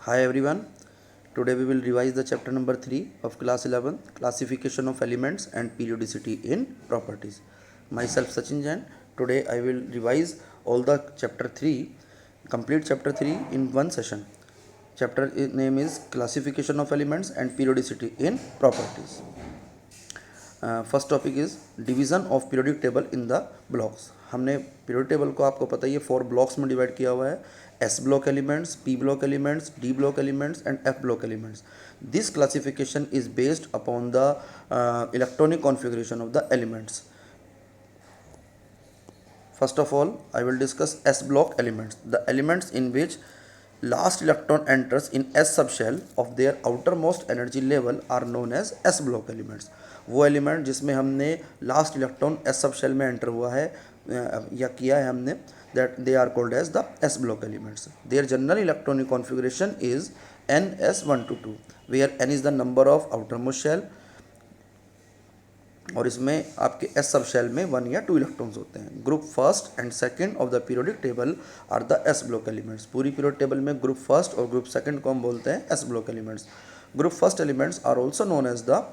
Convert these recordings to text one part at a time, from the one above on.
Hi everyone. Today we will revise the chapter number 3 of class 11, classification of elements and periodicity in properties. Myself Sachin Jain. Today I will revise all the chapter 3, complete chapter 3 in one session. Chapter name is classification of elements and periodicity in properties. First topic is division of periodic table in the blocks. हमने periodic table को आपको पता ही है 4 blocks में divide किया हुआ है. S block elements, P block elements, D block elements and F block elements. This classification is based upon the electronic configuration of the elements. First of all, I will discuss S block elements. The elements in which last electron enters in S subshell of their outermost energy level are known as S block elements. वो element जिसमें हमने last electron S sub shell में enter हुआ है या किया है हमने, that they are called as the S block elements. Their general electronic configuration is NS122, where N is the number of outermost shell और इसमें आपके एस सब शेल में 1 या 2 इलेक्ट्रॉन्स होते हैं. Group first and second of the periodic table are the S block elements. पूरी periodic table में group first और ग्रुप सेकंड को हम बोलते हैं S block elements. Group first elements are also known as the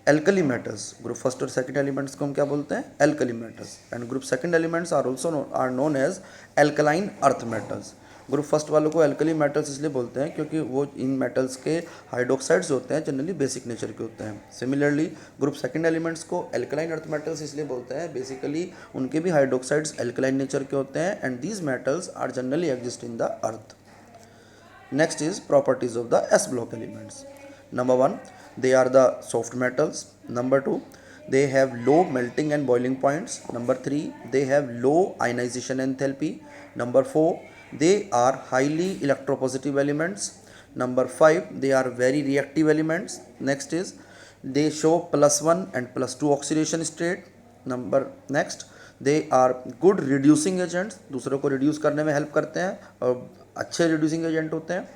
alkali metals. Group first और second elements को हम क्या बोलते हैं? Alkali metals. And group second elements are also are known as alkaline earth metals. Group first वालों को alkali metals इसलिए बोलते हैं क्योंकि वो इन मेटल्स के हाइड्रोक्साइड्स होते हैं, जनरली बेसिक नेचर के होते हैं. सिमिलरली ग्रुप सेकंड एलिमेंट्स को एल्कलाइन अर्थ मेटल्स इसलिए बोलते हैं, बेसिकली उनके भी हाइड्रोक्साइड्स एल्कलाइन नेचर के होते हैं and these metals are generally exist in the earth. Next is properties of the S block elements. Number 1, they are the soft metals. Number 2, they have low melting and boiling points. Number 3, they have low ionization enthalpy. Number 4, they are highly electropositive elements. Number 5, they are very reactive elements. Next is they show +1 and +2 oxidation state. Next, they are good reducing agents. दूसरों को reduce करने में help करते हैं और अच्छे reducing agent होते हैं.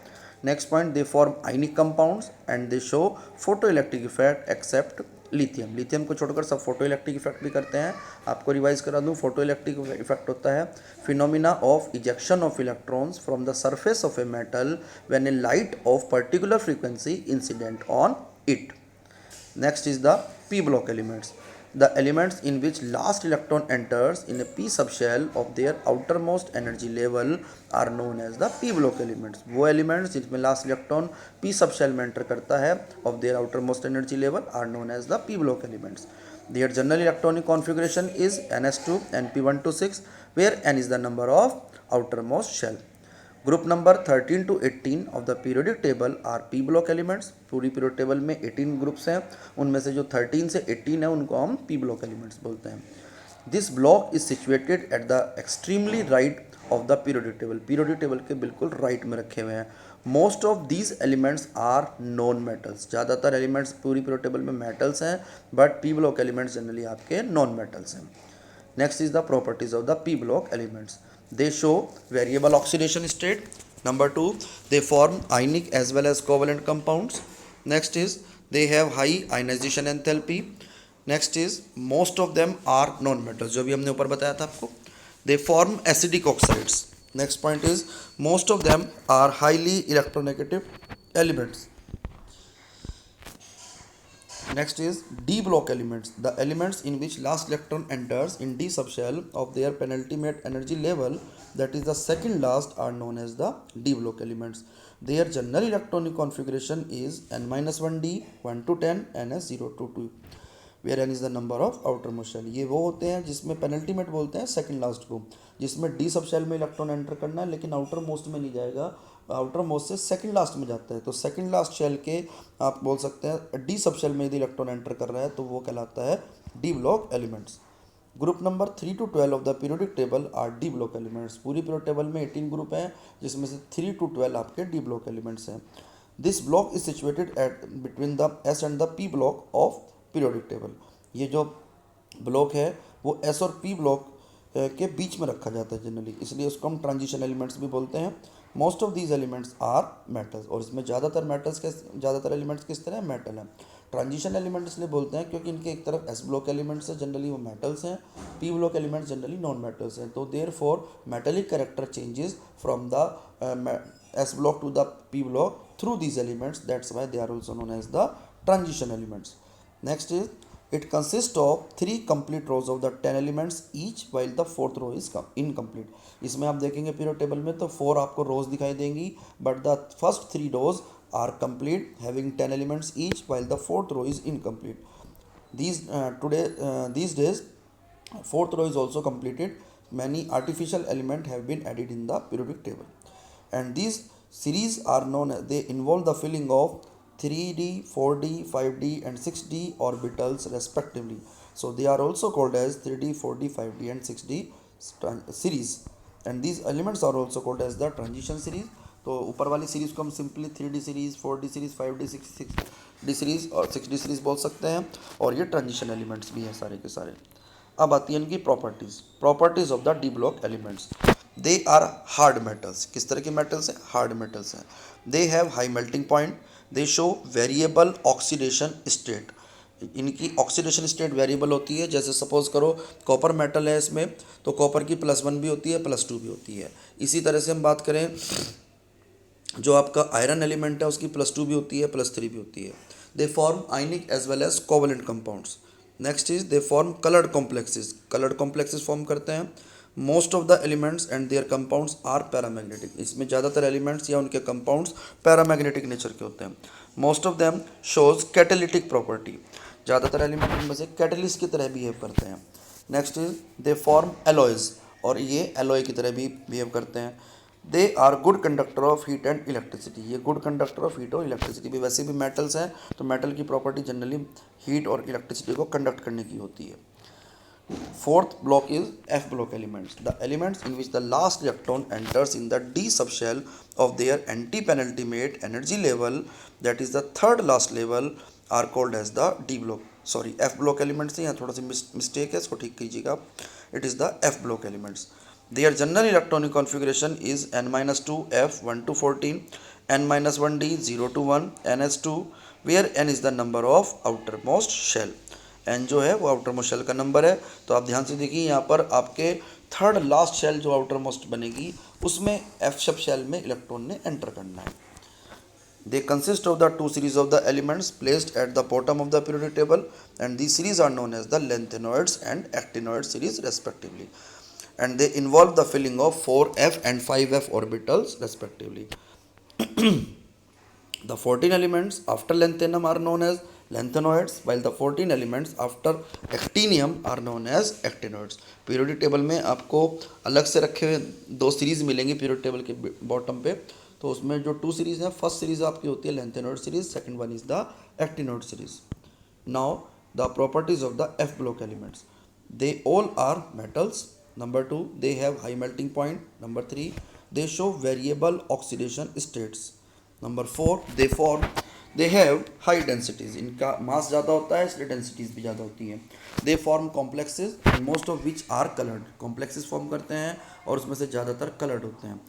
Next point, they form ionic compounds and they show photo electric effect except lithium. Lithium को छोड़कर सब फोटो इलेक्ट्रिक इफेक्ट भी करते हैं. आपको रिवाइज करा दूं, फोटो इलेक्ट्रिक इफेक्ट होता है phenomena of ejection of electrons from the surface of a metal when A light of particular frequency incident on it. Next is the p block elements. The elements in which last electron enters in a p subshell of their outermost energy level are known as the p block elements. वो elements जिसमें last electron p subshell में enter करता है of their outermost energy level are known as the p block elements. Their general electronic configuration is NS2 and P126, where N is the number of outermost shell. Group number 13 to 18 of the periodic table R P block elements. पूरी periodic table में 18 groups हैं, उनमें से जो 13 से 18 है उनको हम पी ब्लॉक एलिमेंट्स बोलते हैं. This block is situated at the extremely right of the periodic table. Periodic table के बिल्कुल राइट में रखे हुए हैं. Most of these elements are non metals. ज़्यादातर एलिमेंट्स पूरी पीरियोडिक टेबल में मेटल्स हैं, but P block elements generally आपके नॉन मेटल्स हैं. Next is the properties of the P block elements. They show variable oxidation state. Number 2, they form ionic as well as covalent compounds. Next is they have high ionization enthalpy. Next is most of them are non-metals, जो भी हमने ऊपर बताया था आपको. They form acidic oxides. Next point is most of them are highly electronegative elements. Next is D block elements. The elements in which last electron enters in D subshell of their penultimate energy level, that is the second last, are known as the D block elements. Their general electronic configuration is N-1D 1 to 10 NS0 to 2, where N is the number of outermost shell. ये वो होते हैं जिसमें penultimate बोलते हैं second last को, जिसमें D सब शेल में इलेक्ट्रॉन एंटर करना है लेकिन आउटर मोस्ट में नहीं जाएगा, आउटर मोस्ट से सेकंड लास्ट में जाता है. तो सेकंड लास्ट शेल के आप बोल सकते हैं डी सब शेल में यदि इलेक्ट्रॉन एंटर कर रहा है तो वो कहलाता है D block elements. Group number 3 to 12 of the periodic table R D block elements. पूरी पीरियोडिक टेबल में 18 ग्रुप हैं जिसमें से 3 to 12 आपके डी ब्लॉक एलिमेंट्स हैं. This block is situated eight between the S and the P block of periodic table. ये जो block है वो एस और पी ब्लॉक के बीच में रखा जाता है जनरली, इसलिए उसको हम ट्रांजिशन एलिमेंट्स भी बोलते हैं. Most of these elements are metals, और इसमें ज़्यादातर एलिमेंट्स किस तरह मेटल हैं. ट्रांजिशन एलिमेंट इसलिए बोलते हैं क्योंकि इनके एक तरफ एस ब्लॉक एलिमेंट्स है, जनरली वो मेटल्स हैं, P block elements generally non metals हैं. तो therefore metallic character changes from the S block to the P block through these elements. That's why they are also known as the transition elements. Next is it consists of 3 complete rows of the 10 elements each while the fourth row is incomplete. इसमें आप देखेंगे period table में तो 4 आपको रोज दिखाई देंगी but the first 3 rows are complete having 10 elements each while the fourth row is incomplete. These days fourth row is also completed. Many artificial elements have been added in the periodic table, and these series are known as, they involve the filling of 3D, 4D, 5D and 6D orbitals respectively. So they are also called as 3D, 4D, 5D and 6D series, and these elements are also called as the transition series. तो ऊपर वाली series को हम simply 3D series, 4D series, 5D, 6D series और 6D series बोल सकते हैं, और ये ट्रांजिशन एलिमेंट्स भी हैं सारे के सारे. अब आती है इनकी properties of the D block elements. They are hard metals. किस तरह के मेटल्स हैं? हार्ड मेटल्स हैं. They have high melting point. They show variable oxidation state. इनकी ऑक्सीडेशन स्टेट वेरिएबल होती है. जैसे सपोज करो कॉपर मेटल है, इसमें तो कॉपर की +1 भी होती है, +2 भी होती है. इसी तरह से हम बात करें जो आपका आयरन एलिमेंट है उसकी +2 भी होती है, +3 भी होती है. They form ionic as well as covalent compounds. Next is they form coloured complexes form करते हैं. Most of the elements and their compounds are paramagnetic. इसमें ज़्यादातर एलिमेंट्स या उनके कंपाउंड्स पैरामैग्नेटिक नेचर के होते हैं. Most of them shows catalytic property. ज़्यादातर एलिमेंट इनमें से कैटलिस्ट की तरह बिहेव करते हैं. Next is they form alloys, और ये एलॉय की तरह भी बिहेव करते हैं. They are good conductor of heat and electricity. ये गुड कंडक्टर ऑफ हीट और इलेक्ट्रिसिटी भी, वैसे भी मेटल्स हैं तो मेटल की प्रॉपर्टी जनरली हीट और इलेक्ट्रिसिटी को कंडक्ट करने की होती है. Fourth block is F block elements. The elements in which the last electron enters in the D subshell of their anti penultimate energy level, that is the third last level, are called as the D block, sorry F block elements. यहाँ थोड़ा सी mistake है, इसको ठीक कीजिएगा. It is the F block elements. Their general electronic configuration is n-2 f 1 to 14, n-1 d 0 to 1, ns2, where n is the number of outermost shell. n जो है वो outermost shell का नंबर है. तो आप ध्यान से देखिए यहाँ पर आपके थर्ड लास्ट शेल जो outermost बनेगी उसमें f सब शेल में इलेक्ट्रॉन ने एंटर करना है. They consist of the two series of the elements placed at the bottom of the periodic table, and these series are known as the lanthanoids and actinoid series respectively, and they involve the filling of 4f and 5f orbitals respectively. The 14 elements after lanthanum are known as lanthanoids, while the 14 elements after actinium are known as actinoids. Periodic table में आपको अलग से रखे हुए 2 series मिलेंगी periodic table के bottom पे. तो उसमें जो 2 सीरीज हैं, फर्स्ट सीरीज आपकी होती है lanthanoid series, second one is the actinoid series. Now the properties of the F block elements. They all are metals. Number 2, they have high melting point. Number 3, they show variable oxidation states. Number 4, they have high densities. इनका मास ज़्यादा होता है इसलिए densities भी ज़्यादा होती हैं. They form complexes and most of which are colored. Complexes form करते हैं और उसमें से ज़्यादातर colored होते हैं.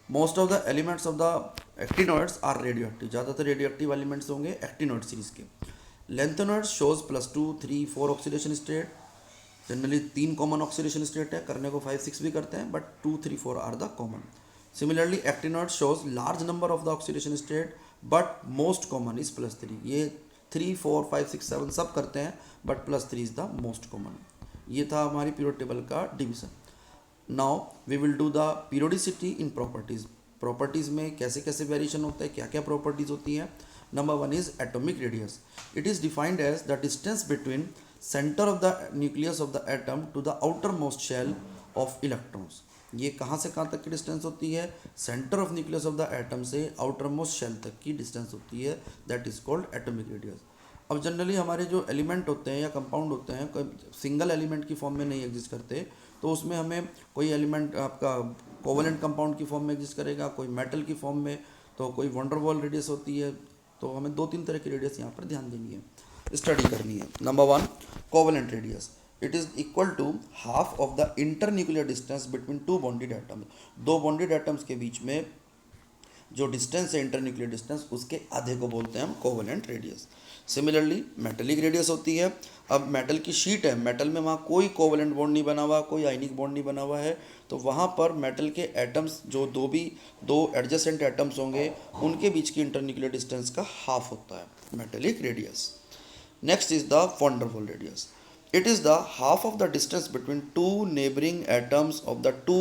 Most of the elements of the actinoids are radioactive. ज़्यादातर radioactive elements होंगे actinoid series के. Lanthanoids shows +2, 3, 4 oxidation state. Generally 3 common oxidation state है, करने को 5, 6 भी करते हैं, but 2, 3, 4 are the common. Similarly actinoid shows large number of the oxidation state, but most common is +3. ये 3, 4, 5, 6, 7 सब करते हैं, but +3 is the most common. ये था हमारी पीरियड टेबल का division. Now we will do the periodicity in properties. Properties में कैसे कैसे वेरिएशन होता है, क्या क्या प्रॉपर्टीज होती हैं. Number 1 is atomic radius. It is defined as the distance between centre of the nucleus of the atom to the outermost shell of electrons. ये कहाँ से कहाँ तक की डिस्टेंस होती है? Centre of nucleus of the atom से outermost shell तक की डिस्टेंस होती है. That is called atomic radius. अब जनरली हमारे जो एलिमेंट होते हैं या कंपाउंड होते हैं, कोई सिंगल एलिमेंट की फॉर्म में नहीं एग्जिस्ट करते, तो उसमें हमें कोई एलिमेंट आपका कोवलेंट कंपाउंड की फॉर्म में एग्जिस्ट करेगा, कोई मेटल की फॉर्म में, तो कोई वंडरवॉल रेडियस होती है. तो हमें 2-3 तरह की रेडियस यहाँ पर ध्यान देनी है, स्टडी करनी है. Number 1 covalent radius. It is equal to half of the internuclear distance between 2 bonded atoms. 2 bonded atoms के बीच में जो डिस्टेंस है इंटरन्यूक्लियर डिस्टेंस, उसके आधे को बोलते हैं हम covalent radius. Similarly metallic radius होती है. अब मेटल की शीट है, मेटल में वहाँ कोई कोवलेंट बॉन्ड नहीं बना हुआ, कोई आयनिक बॉन्ड नहीं बना हुआ है, तो वहाँ पर मेटल के एटम्स जो दो एडजेसेंट एटम्स होंगे उनके बीच की इंटरन्यूक्लियर डिस्टेंस का हाफ होता है metallic radius. Next is the van der Waals radius. It is the half of the distance between two neighboring atoms of the two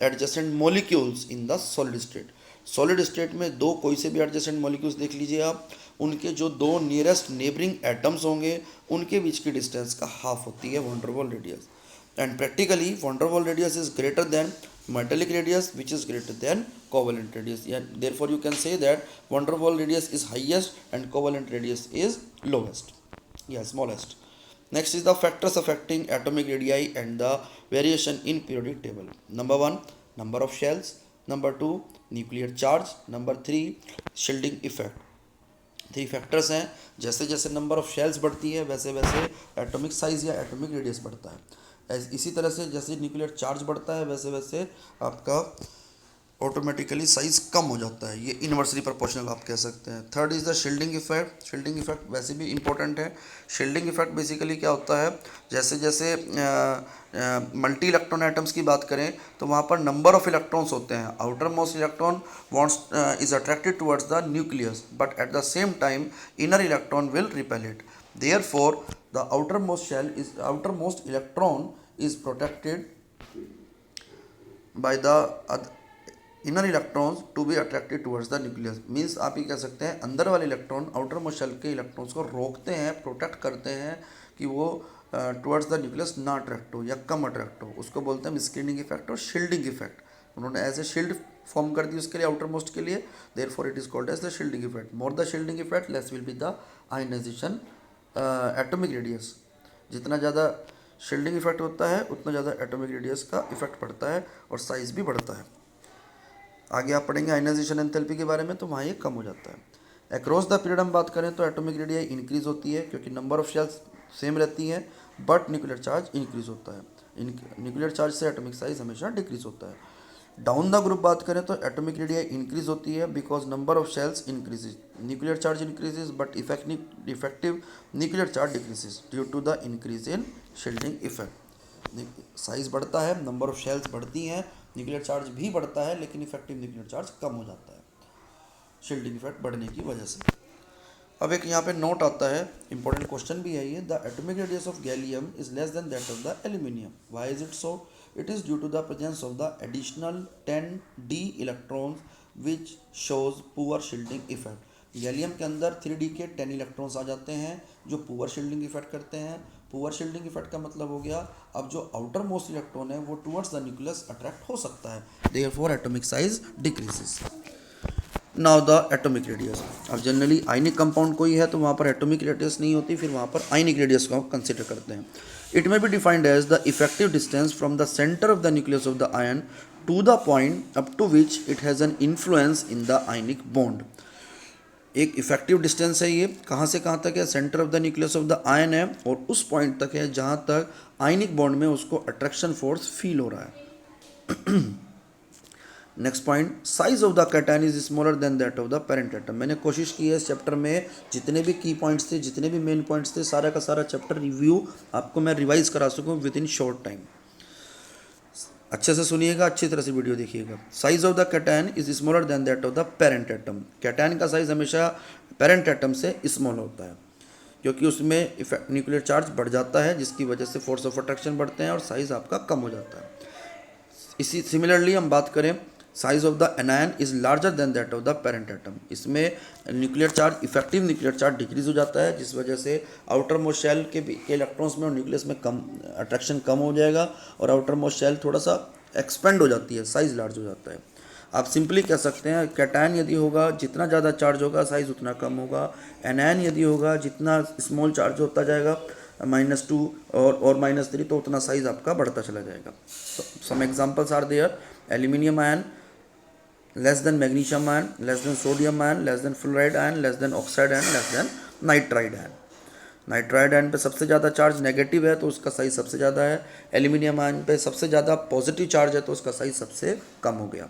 adjacent molecules in the solid state. Solid state में दो कोई से भी adjacent molecules देख लीजिए आप, उनके जो दो नियरेस्ट नेबरिंग एटम्स होंगे उनके बीच की डिस्टेंस का हाफ होती है van der Waals radius. And practically van der Waals radius is greater than metallic radius which is greater than covalent radius. Therefore you can say that van der Waals radius is highest and covalent radius is lowest या smallest. Next is the factors affecting atomic radii and the variation in periodic table. Number 1, number of shells. Number 2, nuclear charge. Number 3, shielding effect. 3 factors हैं, जैसे जैसे number of shells बढ़ती है वैसे वैसे atomic size या atomic radius बढ़ता है। इसी तरह से जैसे न्यूक्लियर चार्ज बढ़ता है वैसे वैसे आपका ऑटोमेटिकली साइज कम हो जाता है, ये इन्वर्सली प्रोपोर्शनल आप कह सकते हैं। Third is the shielding effect. Shielding effect वैसे भी इंपॉर्टेंट है। शील्डिंग इफेक्ट बेसिकली क्या होता है, जैसे जैसे मल्टी इलेक्ट्रॉन एटम्स की बात करें तो वहाँ पर नंबर ऑफ इलेक्ट्रॉन्स होते हैं। Outermost electron wants is attracted towards the nucleus but at the same time inner electron will repel it. Therefore the outermost electron is protected by the inner electrons to be attracted towards the nucleus. Means आप ये कह सकते हैं अंदर वाले electron outermost shell के electrons को रोकते हैं, प्रोटेक्ट करते हैं कि वो टुवर्ड्स द न्यूक्लियस ना अट्रैक्ट हो या कम अट्रैक्ट हो। उसको बोलते हैं स्क्रीनिंग इफेक्ट और शील्डिंग इफेक्ट। उन्होंने एज ए शील्ड फॉर्म कर दी उसके लिए आउटर मोस्ट के लिए, therefore it is called as the shielding effect. More the shielding effect less will be the ionisation atomic radius. जितना ज़्यादा शील्डिंग इफेक्ट होता है उतना ज़्यादा एटॉमिक रेडियस का इफेक्ट पड़ता है और साइज भी बढ़ता है। आगे आप पढ़ेंगे आयनाइजेशन एंथैल्पी के बारे में, तो वहाँ ये कम हो जाता है। अक्रॉस द पीरियड हम बात करें तो एटॉमिक रेडियाई इंक्रीज होती है क्योंकि नंबर ऑफ शेल्स सेम रहती है बट न्यूक्लियर चार्ज इंक्रीज होता है। न्यूक्लियर चार्ज से एटॉमिक साइज हमेशा डिक्रीज होता है। डाउन द ग्रुप बात करें तो एटॉमिक रेडियाई इंक्रीज होती है because number of shells increases. Nuclear charge increases but effective nuclear charge decreases due to the increase in shielding effect. Size बढ़ता है, नंबर ऑफ शेल्स बढ़ती हैं, न्यूक्लियर चार्ज भी बढ़ता है लेकिन इफेक्टिव न्यूक्लियर चार्ज कम हो जाता है शील्डिंग इफेक्ट बढ़ने की वजह से। अब एक यहाँ पे नोट आता है, इंपॉर्टेंट क्वेश्चन भी है ये। The atomic radius of gallium is less than that of the aluminium. Why is it so? It is due to the presence of the additional 10d electrons which shows poor shielding effect. Gallium के अंदर 3d के 10 electrons आ जाते हैं जो poor shielding effect करते हैं। Poor shielding effect का मतलब हो गया अब जो आउटर मोस्ट इलेक्ट्रॉन है वो टुवर्ड्स द न्यूक्लियस अट्रैक्ट हो सकता है, therefore atomic size decreases. Now the atomic radius. अब जनरली आयनिक कंपाउंड कोई है तो वहाँ पर एटॉमिक रेडियस नहीं होती, फिर वहाँ पर आयनिक रेडियस को कंसिडर करते हैं। It may be defined as the effective distance from the centre of the nucleus of the ion to the point up to which it has an influence in the ionic bond. एक effective distance है, ये कहाँ से कहाँ तक है, centre of the nucleus of the ion है और उस पॉइंट तक है जहाँ तक आयनिक बॉन्ड में उसको अट्रैक्शन फोर्स फील हो रहा है। Next point, size of the cation is smaller than that of the parent atom. मैंने कोशिश की है इस चैप्टर में जितने भी की पॉइंट्स थे, जितने भी मेन पॉइंट्स थे, सारा का सारा चैप्टर रिव्यू आपको मैं रिवाइज करा सकूँ विद इन शॉर्ट टाइम। अच्छे से सुनिएगा, अच्छी तरह से वीडियो देखिएगा। Size of the cation is smaller than that of the parent atom. Cation का साइज हमेशा पेरेंट एटम से स्मॉल होता है क्योंकि उसमें न्यूक्लियर चार्ज बढ़ जाता है जिसकी वजह से फोर्स ऑफ अट्रैक्शन बढ़ते हैं और साइज आपका कम हो जाता है। इसी सिमिलरली हम बात करें, size of the anion is larger than that of the parent atom. इसमें nuclear charge, effective nuclear charge decrease हो जाता है जिस वजह से आउटर मोस्ट शेल के इलेक्ट्रॉन्स में और न्यूक्लियस में कम अट्रैक्शन कम हो जाएगा और आउटर मोस्ट शेल थोड़ा सा एक्सपेंड हो जाती है, साइज लार्ज हो जाता है। आप सिंपली कह सकते हैं कैटायन यदि होगा जितना ज़्यादा चार्ज होगा साइज उतना कम होगा, एनायन यदि होगा जितना स्मॉल चार्ज होता जाएगा -2 और -3 तो उतना साइज आपका बढ़ता चला जाएगा। Some examples are there, aluminium ion less than magnesium ion, less than sodium ion, less than fluoride ion, less than oxide ion, less than nitride ion। Nitride ion पे सबसे ज़्यादा चार्ज नेगेटिव है तो उसका साइज सबसे ज़्यादा है। Aluminium ion पे सबसे ज़्यादा पॉजिटिव चार्ज है तो उसका साइज सबसे कम हो गया।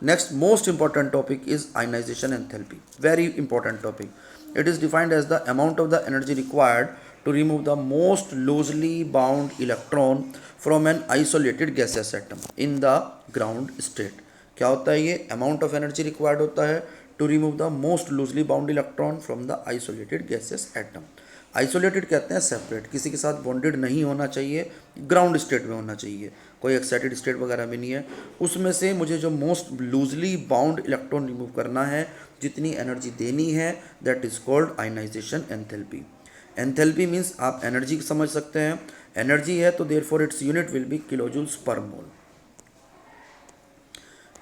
Next most important topic is ionisation enthalpy, very important topic. It is defined as the amount of the energy required to remove the most loosely bound electron from an isolated gaseous atom in the ground state. क्या होता है ये? Amount of energy required होता है to remove the most loosely bound electron from the isolated gases atom. Isolated कहते हैं separate, किसी के साथ बॉन्डेड नहीं होना चाहिए, ग्राउंड स्टेट में होना चाहिए, कोई एक्साइटेड स्टेट वगैरह भी नहीं है. उसमें से मुझे जो most loosely bound electron remove करना है, जितनी एनर्जी देनी है, that is called ionization enthalpy. Enthalpy means आप एनर्जी समझ सकते हैं, एनर्जी है तो therefore its unit will be kilojoules per mole.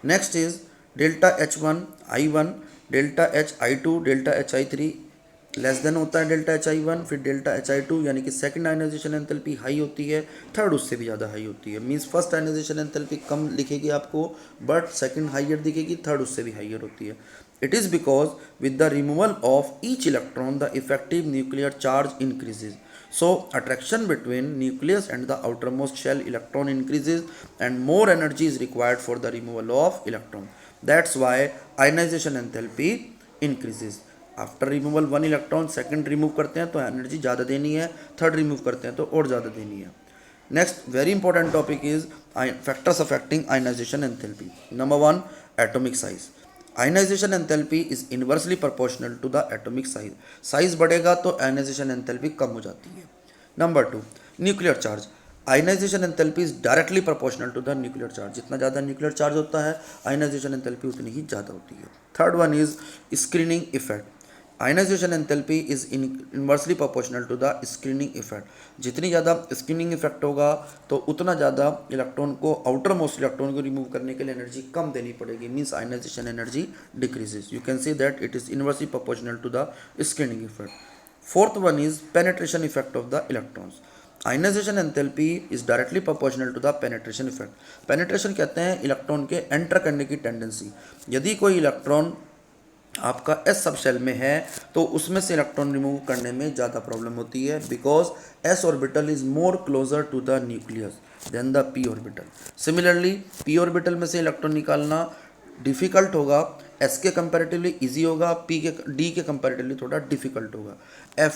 Next is delta H1 I1, delta H I2, delta H I3 less than होता है डेल्टा H I1, फिर delta H I2 यानी कि सेकंड आयनाइजेशन एंथैल्पी हाई होती है, third उससे भी ज़्यादा हाई होती है. मीन्स फर्स्ट आयनाइजेशन एंथैल्पी कम लिखेगी आपको, बट सेकंड हाइयर दिखेगी, थर्ड उससे भी हाइयर होती है. It is because with the removal of each electron the effective nuclear charge increases. So attraction between nucleus and the outermost shell electron increases and more energy is required for the removal of electron. That's why ionization enthalpy increases. After removal one electron, second remove करते हैं तो energy ज़्यादा देनी है, third remove करते हैं तो और ज़्यादा देनी है. Next very important topic is factors affecting ionization enthalpy. Number 1, atomic size. Ionisation enthalpy is inversely proportional to the atomic size. Size बढ़ेगा तो आयनाइजेशन एंथैल्पी कम हो जाती है. Number 2, nuclear charge. Ionisation enthalpy is directly proportional to the nuclear charge. जितना ज़्यादा nuclear charge होता है, आयनाइजेशन एंथैल्पी उतनी ही ज़्यादा होती है. Third one is screening effect. Ionization enthalpy is inversely proportional to the screening effect. जितनी ज़्यादा स्क्रीनिंग इफेक्ट होगा तो उतना ज़्यादा इलेक्ट्रॉन को, आउटर मोस्ट इलेक्ट्रॉन को रिमूव करने के लिए एनर्जी कम देनी पड़ेगी. Means ionization energy decreases. You can see that it is inversely proportional to the screening effect. Fourth one is penetration effect of the electrons. Ionization enthalpy is directly proportional to the penetration effect. Penetration कहते हैं electron के enter करने की tendency. यदि कोई electron आपका S sub shell में है तो उसमें से इलेक्ट्रॉन रिमूव करने में ज़्यादा प्रॉब्लम होती है, because S orbital is more closer to the nucleus than the P orbital. Similarly P orbital में से इलेक्ट्रॉन निकालना डिफ़िकल्ट होगा, एस के कंपैरेटिवली इजी होगा, पी के डी के कंपैरेटिवली थोड़ा डिफ़िकल्ट होगा. एफ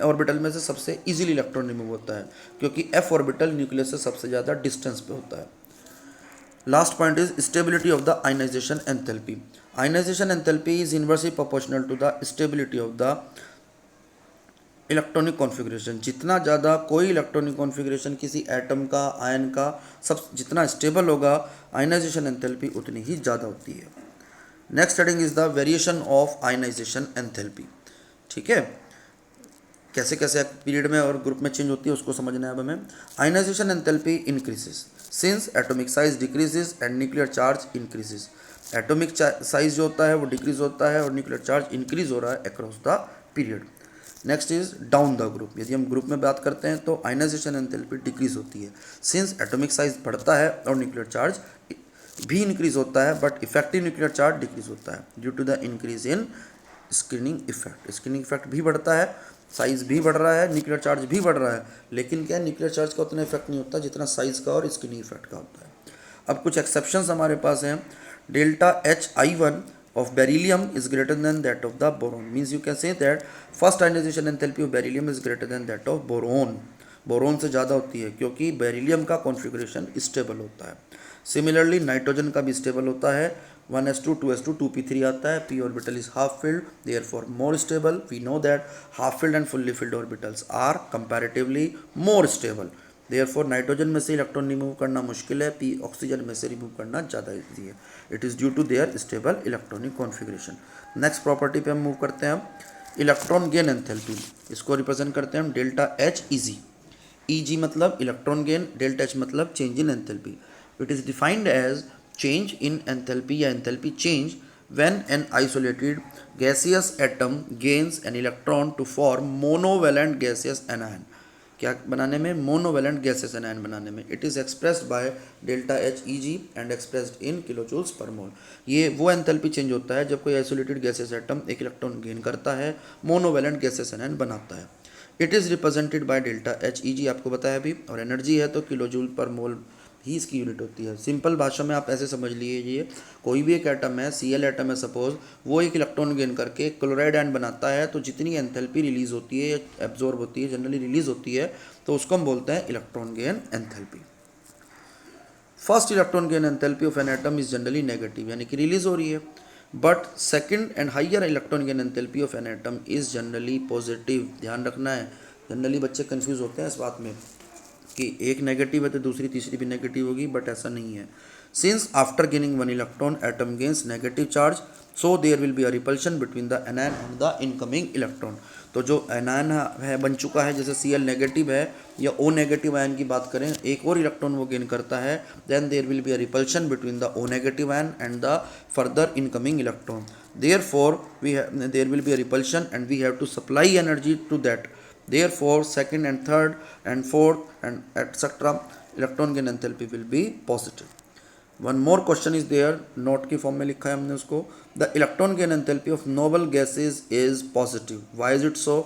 ऑर्बिटल में से सबसे इजीली इलेक्ट्रॉन रिमूव होता है क्योंकि एफ ऑर्बिटल न्यूक्लियस से सबसे ज़्यादा डिस्टेंस पे होता है. Last point is stability of the ionization enthalpy. Ionization enthalpy is inversely proportional to the stability of the electronic configuration. जितना ज़्यादा कोई इलेक्ट्रॉनिक कॉन्फ़िगरेशन किसी एटम का, आयन का, सब जितना स्टेबल होगा, आयनाइजेशन एंथैल्पी उतनी ही ज़्यादा होती है. Next heading is the variation of ionization enthalpy. ठीक है, कैसे कैसे पीरियड में और ग्रुप में चेंज होती है उसको समझना है अब हमें. Ionization enthalpy increases since atomic size decreases and nuclear charge increases. Atomic size जो होता है वो डिक्रीज होता है और न्यूक्लियर चार्ज इंक्रीज हो रहा है across the period. Next is down the group. यदि हम ग्रुप में बात करते हैं तो आयनाइजेशन एंथैल्पी डिक्रीज होती है सिंस एटॉमिक साइज बढ़ता है और न्यूक्लियर चार्ज भी इंक्रीज होता है, but effective nuclear charge decrease होता है due to the increase in screening effect. Screening effect भी बढ़ता है, साइज भी बढ़ रहा है, न्यूक्लियर चार्ज भी बढ़ रहा है, लेकिन क्या न्यूक्लियर चार्ज का उतना इफेक्ट नहीं होता जितना साइज का और स्क्रीनिंग इफेक्ट का होता है. अब कुछ एक्सेप्शंस हमारे पास हैं. Delta H I1 of beryllium is greater than that of the boron. Means you can say that first ionization enthalpy of beryllium is greater than that of boron. Boron से ज़्यादा होती है क्योंकि बेरिलियम का configuration stable होता है. Similarly nitrogen का भी स्टेबल होता है. 1s2 2s2 2p3 आता है. p orbital is half filled, therefore more stable. We know that half filled and fully filled orbitals are comparatively more stable. Therefore nitrogen में से इलेक्ट्रॉन रिमूव करना मुश्किल है, पी ऑक्सीजन में से रिमूव करना ज़्यादा ईजी है. It is due to their stable electronic configuration. Next property पे हम मूव करते हैं. इलेक्ट्रॉन गेन एंथैल्पी, इसको रिप्रेजेंट करते हैं हम डेल्टा H EG. EG मतलब इलेक्ट्रॉन गेन, डेल्टा H मतलब change in enthalpy. It is defined as change in enthalpy या enthalpy change when an isolated gaseous atom gains an electron to form monovalent gaseous anion. क्या बनाने में? Monovalent gases anion बनाने में. It is expressed by delta H EG and expressed in kilojoules per mole. ये वो enthalpy change होता है जब कोई आइसोलेटेड गैसेस एटम एक इलेक्ट्रॉन गेन करता है, मोनोवेलेंट गैसेस एनायन बनाता है. It is represented by delta H EG, आपको बताया अभी, और एनर्जी है तो किलोजूल पर मोल ही इसकी यूनिट होती है। सिंपल भाषा में आप ऐसे समझ लीजिए, कोई भी एक एटम है, Cl एटम है सपोज, वो एक इलेक्ट्रॉन गेन करके क्लोराइड आयन बनाता है, तो जितनी एंथैल्पी रिलीज होती है या एब्जॉर्ब होती है, जनरली रिलीज होती है, तो उसको हम बोलते हैं electron gain enthalpy. First electron gain enthalpy of an atom is generally negative, यानी कि रिलीज हो रही है, but second and higher electron gain enthalpy of an atom is generally positive. ध्यान रखना है, जनरली बच्चे कंफ्यूज होते हैं इस बात में कि एक नेगेटिव है तो दूसरी तीसरी भी नेगेटिव होगी, बट ऐसा नहीं है। Since after gaining one electron atom gains negative charge, so there will be a repulsion between the anion and the incoming electron. तो जो एनायन है बन चुका है, जैसे Cl नेगेटिव है या O नेगेटिव आयन की बात करें, एक और इलेक्ट्रॉन वो गेन करता है, then there will be a repulsion between the O negative ion and the further incoming electron. Therefore there will be a repulsion and we have to supply energy to that. Therefore, second and third and fourth and etc. electron gain enthalpy will be positive. One more question is there, note की form में लिखा है हमने उसको। The electron gain enthalpy of noble gases is positive. Why is it so?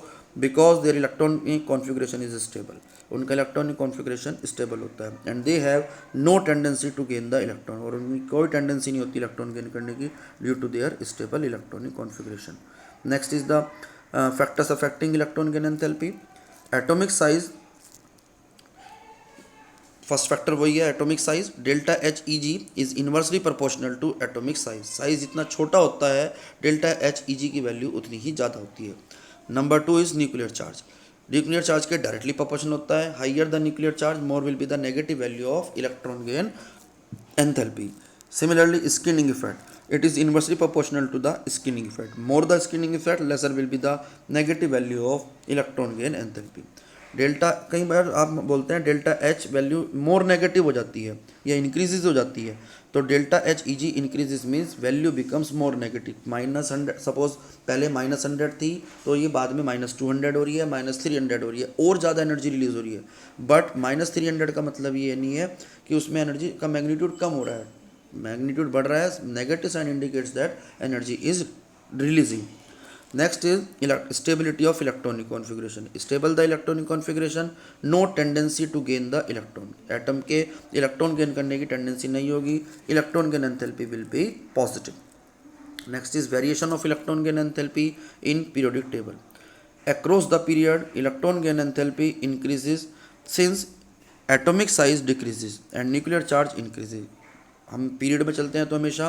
Because their electronic configuration is stable. उनका electronic configuration stable होता है, and they have no tendency to gain the electron, और उनकी कोई tendency नहीं होती electron gain करने की due to their stable electronic configuration. Next is the factors affecting electron gain enthalpy. Atomic size, first factor वही है atomic size. Delta H E G is inversely proportional to atomic size. Size जितना छोटा होता है, delta H E जी की value उतनी ही ज़्यादा होती है। Number 2 is nuclear charge. Nuclear charge के डायरेक्टली प्रोपोर्शनल होता है। Higher the nuclear charge, more will be the negative value of electron gain enthalpy. Similarly, skinning effect. It is inversely proportional to the skinning effect. More the skinning effect, lesser will be the negative value of electron gain enthalpy. Delta, कई बार आप बोलते हैं delta H value more negative हो जाती है या increases हो जाती है, तो delta H E G increases means value becomes more negative. -100, suppose पहले -100 थी, तो ये बाद में -200 हो रही है, -300 हो रही है, और ज़्यादा एनर्जी रिलीज हो रही है। बट -300 का मतलब ये नहीं है कि उसमें एनर्जी का मैग्नीट्यूड कम हो रहा है, मैग्नीट्यूड बढ़ रहा है। Negative sign indicates that energy is releasing. Next is stability of electronic configuration. Stable the electronic configuration, no tendency to gain the electron. Atom के इलेक्ट्रॉन गेन करने की टेंडेंसी नहीं होगी। Electron gain enthalpy will be positive. Next is variation of electron gain enthalpy in periodic table. Across the period, electron gain enthalpy increases since atomic size decreases and nuclear charge increases. हम period में चलते हैं तो हमेशा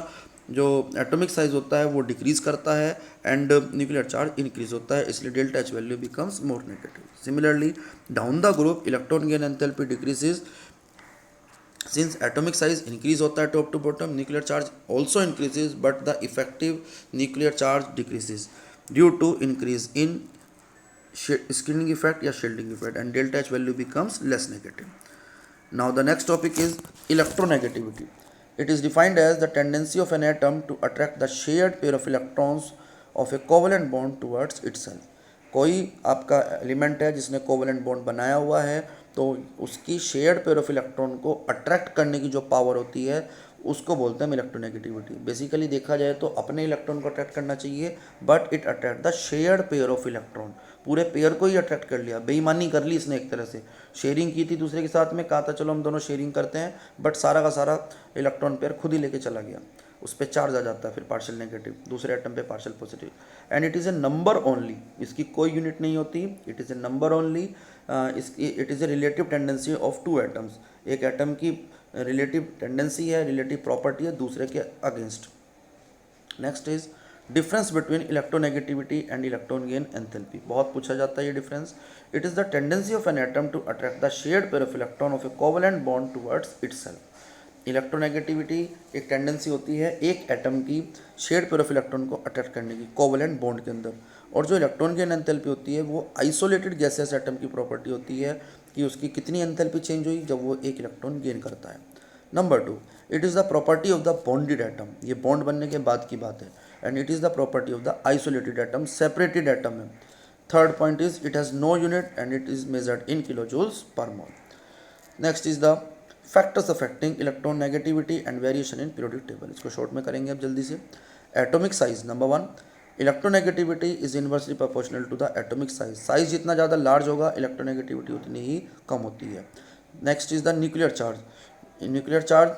जो atomic size होता है वो डिक्रीज करता है एंड न्यूक्लियर चार्ज इंक्रीज होता है, इसलिए delta H value becomes more negative. Similarly down the group, electron gain enthalpy decreases since atomic size increase होता है top to bottom, nuclear charge also increases but the effective nuclear charge decreases due to increase in skinning effect या shielding effect, and delta H value becomes less negative. Now the next topic is electronegativity. It is defined as the tendency of an atom to attract the shared pair of electrons of a covalent bond towards itself. कोई आपका element है जिसने covalent bond बनाया हुआ है, तो उसकी shared pair of electron को अट्रैक्ट करने की जो पावर होती है उसको बोलते हैं इलेक्ट्रोनेगेटिविटी। बेसिकली देखा जाए तो अपने इलेक्ट्रॉन को अट्रैक्ट करना चाहिए, but it attract the shared pair of electron. पूरे पेयर को ही अट्रैक्ट कर लिया, बेईमानी कर ली इसने, एक तरह से शेयरिंग की थी दूसरे के साथ में, कहा था चलो हम दोनों शेयरिंग करते हैं, बट सारा का सारा इलेक्ट्रॉन पेयर खुद ही लेके चला गया। उस पर चार्ज आ जाता है फिर पार्शियल नेगेटिव, दूसरे एटम पे partial positive, and it is a number only. इसकी कोई यूनिट नहीं होती, it is a number only. It is a relative tendency of two atoms. एक एटम की रिलेटिव टेंडेंसी है, रिलेटिव प्रॉपर्टी है दूसरे के against. Next is difference between electronegativity and electron gain enthalpy. बहुत पूछा जाता है ये difference. It is the tendency of an atom to attract the shared pair of electron of A covalent bond towards itself. Electronegativity एक tendency होती है एक atom की शेयर्ड पेयर ऑफ इलेक्ट्रॉन को अट्रैक्ट करने की कोवलेंट बॉन्ड के अंदर, और जो इलेक्ट्रॉन गेन एंथैल्पी होती है वो आइसोलेटेड गैसेस एटम की प्रॉपर्टी होती है कि उसकी कितनी एंथैल्पी चेंज हुई जब वो एक इलेक्ट्रॉन गेन करता है। Number 2, it is the property of the bonded atom. ये बॉन्ड बनने के बाद की बात है। And it is the property of the isolated atom, separated atom है। Third point is it has no unit and it is measured in kilojoules per mole. Next is the factors affecting electronegativity and variation in periodic table. इसको short में करेंगे अब जल्दी से। Atomic size, number 1, electronegativity is inversely proportional to the atomic size. Size जितना ज़्यादा large होगा electronegativity उतनी ही कम होती है। Next is the nuclear charge. In nuclear charge,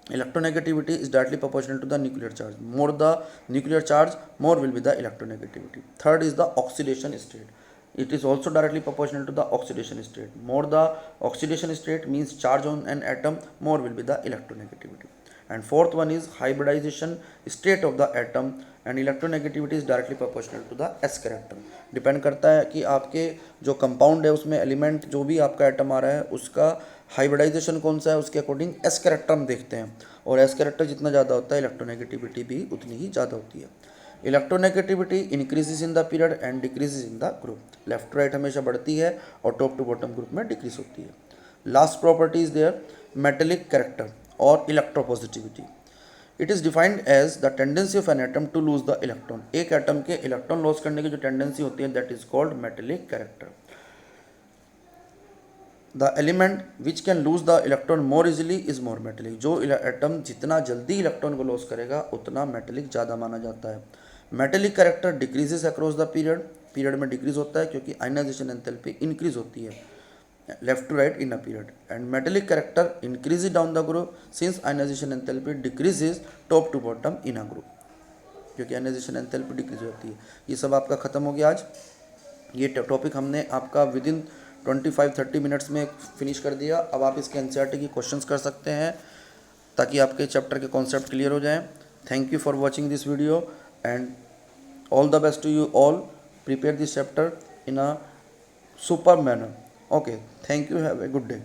electronegativity is directly proportional to the nuclear charge. More the nuclear charge, more will be the electronegativity. Third is the oxidation state. It is also directly proportional to the oxidation state. More the oxidation state means charge on an atom, more will be the electronegativity. And fourth one is hybridization state of the atom, and electronegativity is directly proportional to the s character. Depend करता है कि आपके जो compound है उसमें element जो भी आपका एटम आ रहा है उसका हाइब्रिडाइजेशन कौन सा है, उसके अकॉर्डिंग एस कैरेक्टर हम देखते हैं, और एस कैरेक्टर जितना ज़्यादा होता है इलेक्ट्रोनेगेटिविटी भी उतनी ही ज़्यादा होती है. Electronegativity increases in the period and decreases in the group. Left to right हमेशा बढ़ती है और टॉप टू बॉटम ग्रुप में डिक्रीज होती है. Last property is their metallic character और electropositivity. It is defined as the tendency of an atom to lose the electron. एक एटम के इलेक्ट्रॉन लॉस करने की जो टेंडेंसी होती है that is called metallic character. The element which can lose the electron more easily is more metallic. जो atom जितना जल्दी इलेक्ट्रॉन को लॉस करेगा उतना मेटेलिक ज़्यादा माना जाता है. Metallic character decreases across the period. Period में डिक्रीज होता है क्योंकि आयनाइजेशन एंथैल्पी इंक्रीज होती है left to right in a period. And metallic character increases down the group since ionization enthalpy decreases top to bottom in a group, क्योंकि ionization enthalpy decrease होती है. ये सब आपका खत्म हो गया आज. ये टॉपिक हमने आपका विद इन 25-30 मिनट्स में फिनिश कर दिया. अब आप इसके एनसीईआरटी की क्वेश्चंस कर सकते हैं ताकि आपके चैप्टर के कॉन्सेप्ट क्लियर हो जाएं. Thank you for watching this video and all the best to you all. Prepare this chapter in a super manner. Okay, thank you. Have a good day.